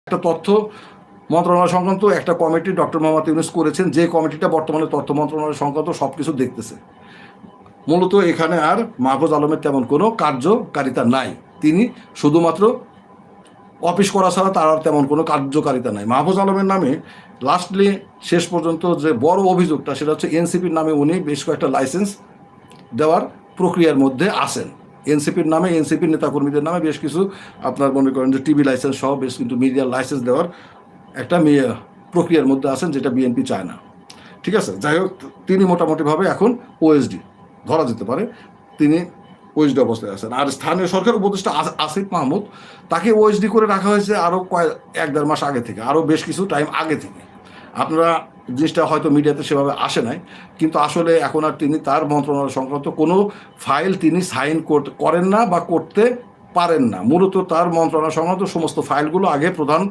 একটা তথ্য মন্ত্রণালয় সংক্রান্ত একটা কমিটি ডক্টর মোহাম্মদ ইউনূস করেছেন, যে কমিটিটা বর্তমানে তথ্য মন্ত্রণালয় সংক্রান্ত সব কিছু দেখতেছে। মূলত এখানে আর মাহফুজ আলমের তেমন কোনো কার্যকারিতা নাই, তিনি শুধুমাত্র অফিস করা ছাড়া তার আর তেমন কোনো কার্যকারিতা নাই। মাহফুজ আলমের নামে লাস্টলি শেষ পর্যন্ত যে বড় অভিযোগটা, সেটা হচ্ছে এনসিপির নামে উনি বেশ কয়েকটা লাইসেন্স দেওয়ার প্রক্রিয়ার মধ্যে আসেন। এনসিপির নামে, এনসিপির নেতাকর্মীদের নামে বেশ কিছু আপনার মনে করেন যে টিভি লাইসেন্স সহ বেশ কিন্তু মিডিয়ার লাইসেন্স দেওয়ার একটা প্রক্রিয়ার মধ্যে আছেন, যেটা বিএনপি চায় না। ঠিক আছে, যাই হোক, তিনি মোটামুটিভাবে এখন ওএসডি ধরা যেতে পারে, তিনি ওএসডি অবস্থায় আছেন। আর স্থানীয় সরকার উপদেষ্টা আসিফ মাহমুদ, তাকে ওএসডি করে রাখা হয়েছে আরও এক দেড় মাস আগে থেকে, আরও বেশ কিছু টাইম আগে থেকে। আপনারা জিনিসটা হয়তো মিডিয়াতে সেভাবে আসে নাই, কিন্তু আসলে এখন আর তিনি তার মন্ত্রণালয় সংক্রান্ত কোনো ফাইল তিনি সাইন করেন না বা করতে পারেন না। মূলত তার মন্ত্রণালয় সংক্রান্ত সমস্ত ফাইলগুলো আগে প্রধান